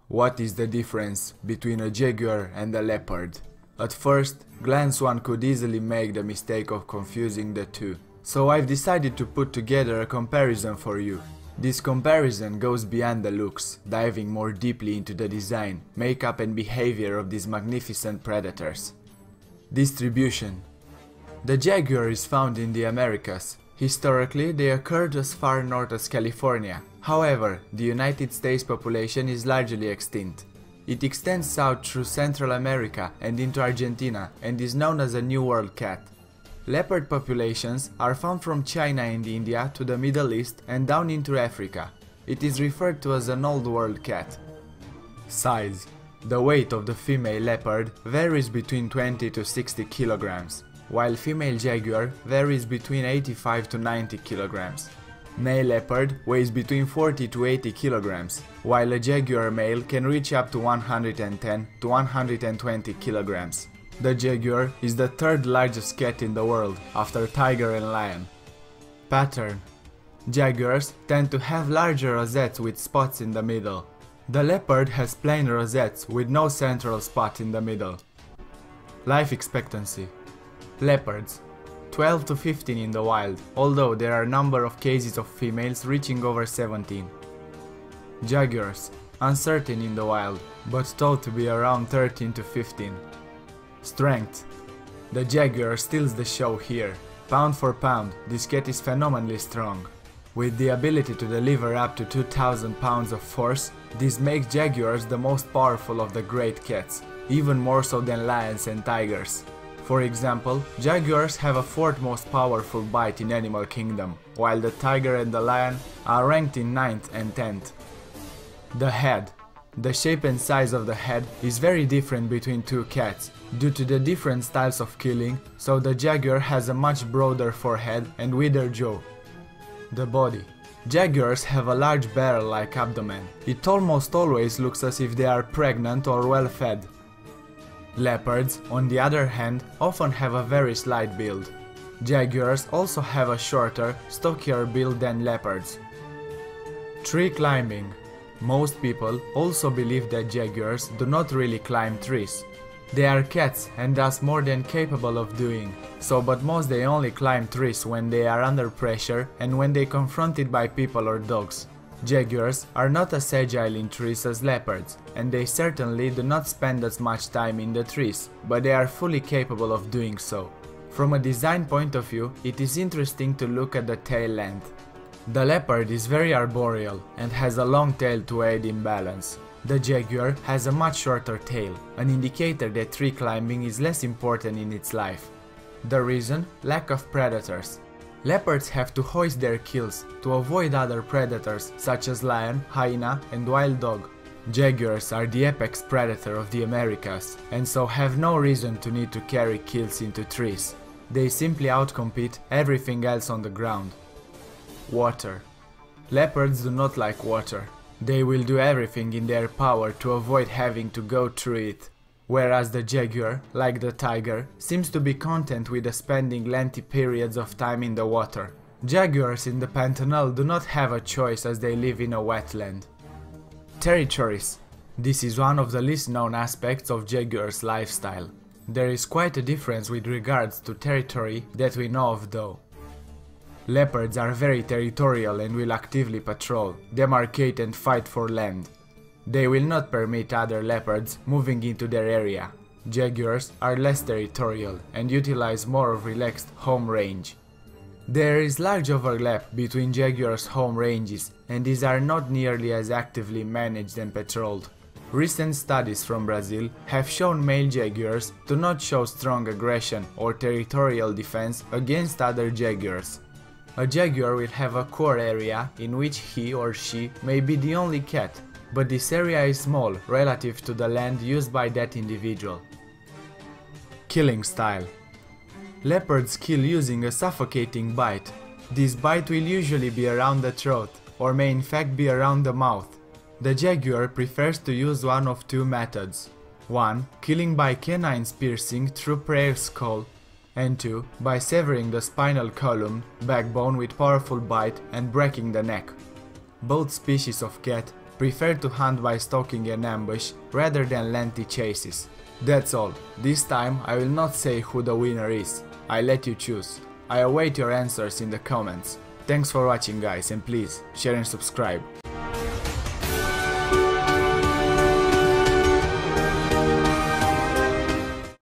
What is the difference between a jaguar and a leopard? At first glance one could easily make the mistake of confusing the two. So I've decided to put together a comparison for you. This comparison goes beyond the looks, diving more deeply into the design, makeup and behavior of these magnificent predators. Distribution. The jaguar is found in the Americas. Historically, they occurred as far north as California. However, the United States population is largely extinct. It extends south through Central America and into Argentina and is known as a New World cat. Leopard populations are found from China and India to the Middle East and down into Africa. It is referred to as an Old World cat. Size. The weight of the female leopard varies between 20 to 60 kilograms, while female jaguar varies between 85 to 90 kilograms. Male leopard weighs between 40 to 80 kilograms, while a jaguar male can reach up to 110 to 120 kilograms. The jaguar is the third largest cat in the world, after tiger and lion. Pattern. Jaguars tend to have larger rosettes with spots in the middle. The leopard has plain rosettes with no central spot in the middle. Life expectancy. Leopards 12 to 15 in the wild, although there are a number of cases of females reaching over 17. Jaguars uncertain in the wild, but thought to be around 13 to 15. Strength. The jaguar steals the show here. Pound for pound, this cat is phenomenally strong. With the ability to deliver up to 2,000 pounds of force, this makes jaguars the most powerful of the great cats, even more so than lions and tigers. For example, jaguars have a fourth most powerful bite in animal kingdom, while the tiger and the lion are ranked in 9th and 10th. The head. The shape and size of the head is very different between two cats, due to the different styles of killing, so the jaguar has a much broader forehead and wider jaw. The body. Jaguars have a large barrel-like abdomen. It almost always looks as if they are pregnant or well-fed. Leopards, on the other hand, often have a very slight build. Jaguars also have a shorter, stockier build than leopards. Tree climbing. Most people also believe that jaguars do not really climb trees. They are cats and thus more than capable of doing so, but most they only climb trees when they are under pressure and when they confronted by people or dogs. Jaguars are not as agile in trees as leopards, and they certainly do not spend as much time in the trees, but they are fully capable of doing so. From a design point of view, it is interesting to look at the tail length. The leopard is very arboreal and has a long tail to aid in balance. The jaguar has a much shorter tail, an indicator that tree climbing is less important in its life. The reason? Lack of predators. Leopards have to hoist their kills to avoid other predators such as lion, hyena and wild dog. Jaguars are the apex predator of the Americas and so have no reason to need to carry kills into trees. They simply outcompete everything else on the ground. Water. Leopards do not like water. They will do everything in their power to avoid having to go through it. Whereas the jaguar, like the tiger, seems to be content with spending lengthy periods of time in the water. Jaguars in the Pantanal do not have a choice as they live in a wetland. Territories. This is one of the least known aspects of jaguars' lifestyle. There is quite a difference with regards to territory that we know of though. Leopards are very territorial and will actively patrol, demarcate and fight for land. They will not permit other leopards moving into their area. Jaguars are less territorial and utilize more of relaxed home range. There is large overlap between jaguars' home ranges, and these are not nearly as actively managed and patrolled. Recent studies from Brazil have shown male jaguars do not show strong aggression or territorial defense against other jaguars. A jaguar will have a core area in which he or she may be the only cat, but this area is small relative to the land used by that individual. Killing style. Leopards kill using a suffocating bite. This bite will usually be around the throat, or may in fact be around the mouth. The jaguar prefers to use one of two methods. 1. Killing by canines piercing through prey skull, and 2. By severing the spinal column, backbone with powerful bite and breaking the neck. Both species of cat prefer to hunt by stalking an ambush rather than lengthy chases. That's all. This time I will not say who the winner is. I let you choose. I await your answers in the comments. Thanks for watching guys, and please share and subscribe.